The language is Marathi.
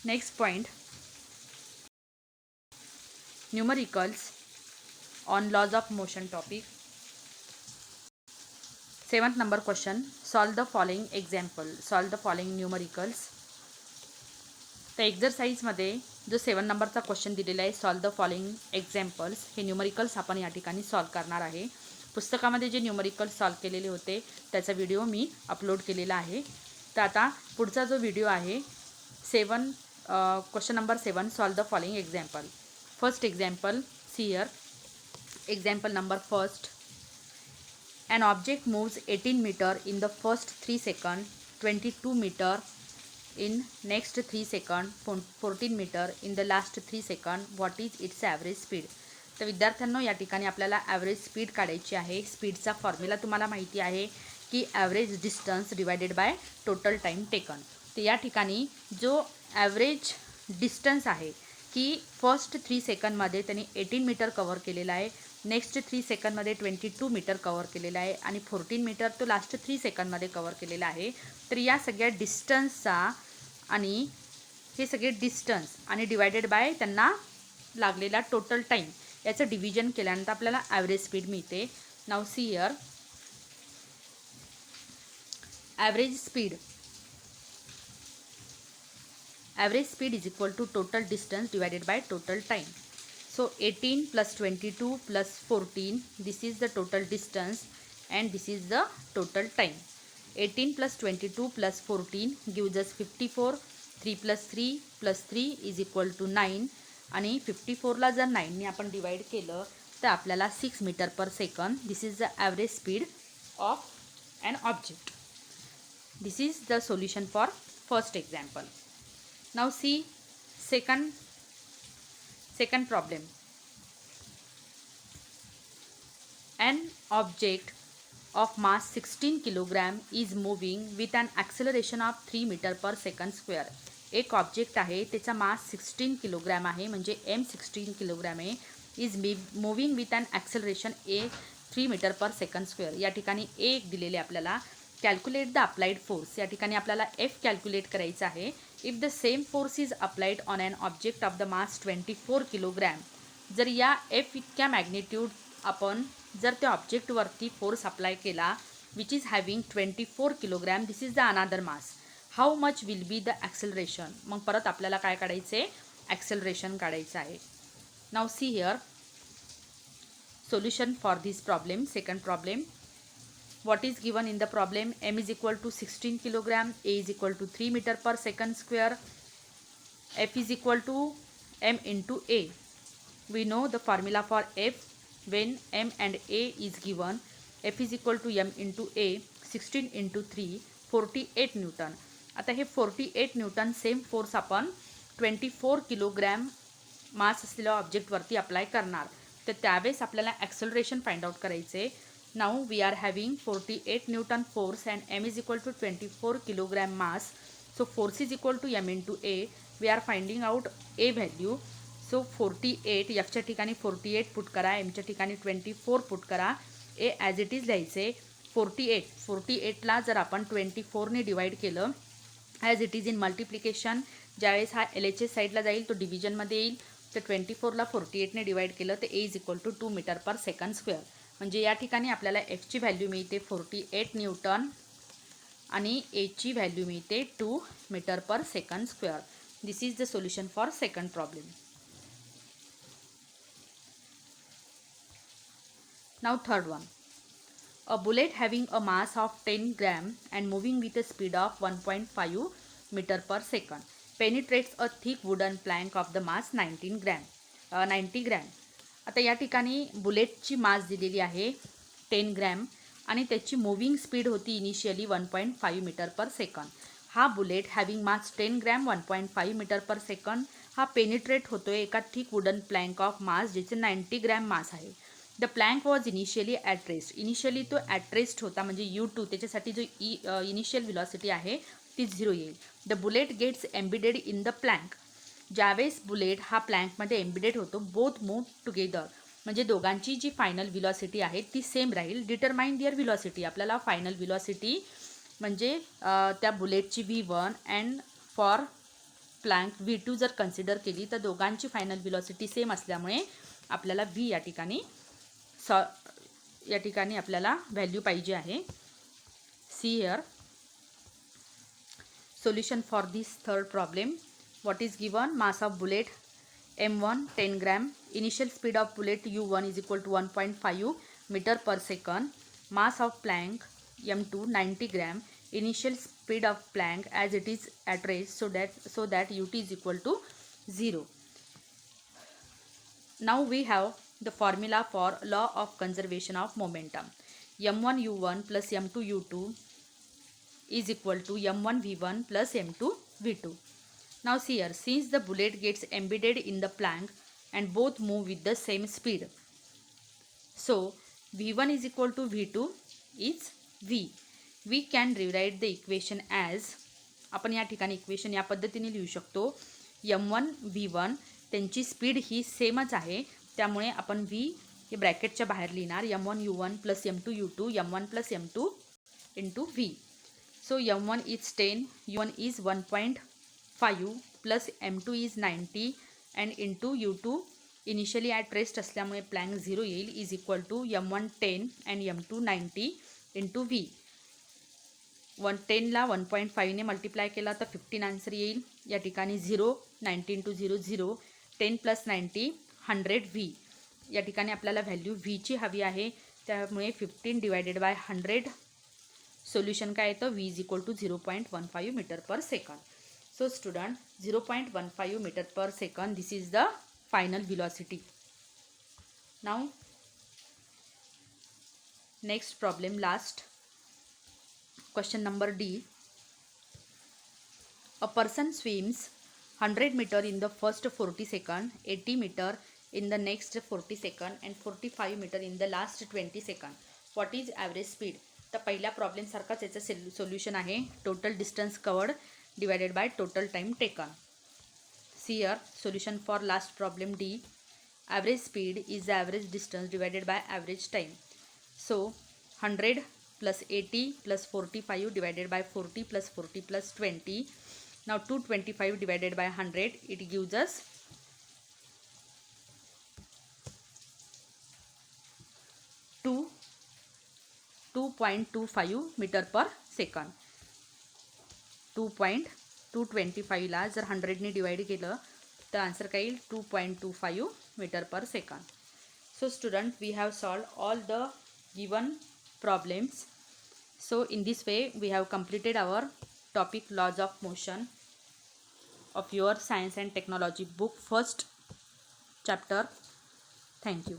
Next point, numericals on laws of motion topic. 7th number question, solve the following example. Solve the following numericals. तर एक्झरसाइजमध्ये जो 7 नंबरचा क्वेश्चन दिलेला आहे, सॉल्व द फॉलोइंग एक्झाम्पल्स, हे न्यूमरिकल्स आपण या ठिकाणी सॉल्व करणार आहे. पुस्तकामध्ये जे न्यूमरिकल्स सॉल्व केलेले होते त्याचा व्हिडिओ मी अपलोड केलेला आहे. तर आता पुढचा जो व्हिडिओ आहे question number 7, solve the following example. First example, see here. Example number first, an object moves 18 meter in the first 3 seconds, 22 meter in next 3 seconds, 14 meter in the last 3 seconds. What is its average speed? तर विद्यार्थ्यांनो, या ठिकाणी आपल्याला ॲव्हरेज स्पीड काढायची आहे. स्पीडचा फॉर्म्युला तुम्हाला माहिती आहे की average distance divided by total time taken. तर या ठिकाणी जो ॲव्हरेज डिस्टन्स आहे की फर्स्ट 3 सेकंडमध्ये त्यांनी 18 मीटर कव्हर केलेला आहे, नेक्स्ट 3 सेकंडमध्ये 22 मीटर कव्हर केलेला आहे आणि 14 मीटर तो लास्ट 3 सेकंडमध्ये कव्हर केलेला आहे. तर या सगळ्या डिस्टन्सचा आणि हे सगळे डिस्टन्स आणि डिवायडेड बाय त्यांना लागलेला टोटल टाईम याचं डिव्हिजन केल्यानंतर आपल्याला ॲव्हरेज स्पीड मिळते. Now see here, average speed. Average speed is equal to total distance divided by total time. So 18 plus 22 plus 14, this is the total distance and this is the total time. 18 plus 22 plus 14 gives us 54. 3 plus 3 plus 3 is equal to 9 आणि 54ला जर 9ने आपण डिवाइड केलं तर आपल्याला 6 metre per second. This is the average speed of an object. This is the solution for first example. Now see second problem. An object of mass 16 kg is moving with an acceleration of 3 meter per second square. एक ऑब्जेक्ट आहे, त्याचा मास 16 किलोग्रॅम आहे, म्हणजे m16 किलोग्रॅम आहे. Is moving with an acceleration A 3 metre per second square. या ठिकाणी ए दिलेले आपल्याला. Calculate the applied force. या ठिकाणी आपल्याला एफ कॅल्क्युलेट करायचं आहे. If the same force is applied on an object of the mass 24 kilogram. जर या एफ इतक्या मॅग्निट्यूड आपण जर त्या ऑब्जेक्टवरती फोर्स अप्लाय केला which is having 24 kilogram, this is the another mass, how much will be the acceleration. मग परत आपल्याला काय काढायचं आहे, ॲक्सेलरेशन काढायचं आहे. Now see here solution for this problem. Second problem, what is given in the problem? M is equal to 16 kilogram, A is equal to 3 meter per second square, F is equal to M into A. We know the formula for F when M and A is given. F is equal to M into A, 16 into 3, 48 Newton. आता हे 48 न्यूटन सेम फोर्स आपण 24 किलोग्रॅम मास असलेल्या ऑब्जेक्टवरती अप्लाय करणार. तर त्यावेळेस आपल्याला ॲक्सेलरेशन फाइंड आउट करायचे. Now we are having 48 Newton force and M is equal to 24 kilogram mass. So force is equal to M into A. We are finding out A value. So 48, F च्या ठिकाणी 48 पुट करा, M च्या ठिकाणी 24 पुट करा. A ॲज इट इज लिहायचे. 48ला जर आपण 24ने डिवाइड केलं as it is in multiplication, ज्यावेळेस हा LHS साईडला जाईल तो डिव्हिजनमध्ये येईल. तर 24ला 48ने डिवाइड केलं तर A is equal to 2 metre per second square. म्हणजे या ठिकाणी आपल्याला एफची व्हॅल्यू मिळते 48 न्यूटन आणि एची व्हॅल्यू मिळते 2 metre per second square. This is the solution for second problem. Now third one, a bullet having a mass of 10 gram and moving with a speed of 1.5 metre per second penetrates a thick wooden plank of the mass 90 gram. आता या ठिकाणी बुलेटची मास दिलेली आहे 10 ग्रॅम आणि त्याची मूव्हिंग स्पीड होती इनिशियली 1.5 मीटर पर सेकंड. हा बुलेट हॅव्हिंग मास 10 ग्रॅम 1.5 मीटर पर सेकंड हा पेनिट्रेट होतो आहे एका thick wooden plank of mass ज्याचे 90 ग्रॅम मास आहे. The plank was initially at rest. Initially तो ॲट रेस्ट होता, म्हणजे U2 त्याच्यासाठी जो इनिशियल व्हेलॉसिटी आहे ती 0 येईल. The bullet gets embedded in the plank. ज्यावेळेस बुलेट हा प्लँकमध्ये एम्बिडेड होतो, बोथ मूव टुगेदर, म्हणजे दोघांची जी फायनल व्हेलॉसिटी आहे ती सेम राहील. Determine their velocity. आपल्याला फायनल व्हेलॉसिटी म्हणजे त्या बुलेटची V1 and for plank V2 जर कन्सिडर केली तर दोघांची फायनल व्हेलॉसिटी सेम असल्यामुळे आपल्याला V या ठिकाणी आपल्याला व्हॅल्यू पाहिजे आहे. See here solution for this third problem. What is given? Mass of bullet m1 10 gram, initial speed of bullet u1 is equal to 1.5 meter per second, mass of plank m2 90 gram, initial speed of plank as it is at rest, so that ut is equal to 0. Now we have the formula for law of conservation of momentum. m1 u1 plus m2 u2 is equal to m1 v1 plus m2 v2. Now see here, since the bullet gets embedded in the plank and both move with the same speed, so v1 is equal to v2 is v. We can rewrite the equation as, आपण या ठिकाणी इक्वेशन या पद्धतीने लिहू शकतो. m1 v1 त्यांची स्पीड ही सेमच आहे, त्यामुळे आपण v हे ब्रॅकेटच्या बाहेर लिहिणार. m1 u1 plus m2 u2 m1 plus m2 into v. So m1 is 10, u1 is 1.5 plus m2 is 90 and into u2 initially at rest असल्यामुळे प्लँक 0 येईल, is equal to m1 10 and m2 90 into v. 10 ला 1.5 ने मल्टिप्लाय केला तर 15 आन्सर येईल. या ठिकाणी 0 90 into 0 0, 10 plus 90 100 v. या ठिकाणी आपल्याला व्हॅल्यू v ची हवी आहे, त्यामुळे 15 डिवायडेड बाय 100. सोल्युशन काय येतं? v is equal to 0.15 metre per second. So student 0.15 metre per second, this is the final velocity. Now next problem, last question number D. A person swims 100 meter in the first 40 second, 80 meter in the next 40 second and 45 meter in the last 20 second. What is average speed? तर पहिल्या प्रॉब्लेम सारखाच याचं सोल्युशन आहे. Total distance covered divided by total time taken. See here solution for last problem D. Average speed is the average distance divided by average time. So 100 plus 80 plus 45 divided by 40 plus 40 plus 20. Now 225 divided by 100, it gives us 2.25 metre per second. 2.225 ला जर 100 ने डिवाइड केलं तर आन्सर काय येईल? 2.25 metre per second. So student, we have solved all the given problems. So in this way we have completed our topic laws of motion of your science and technology book first chapter. Thank you.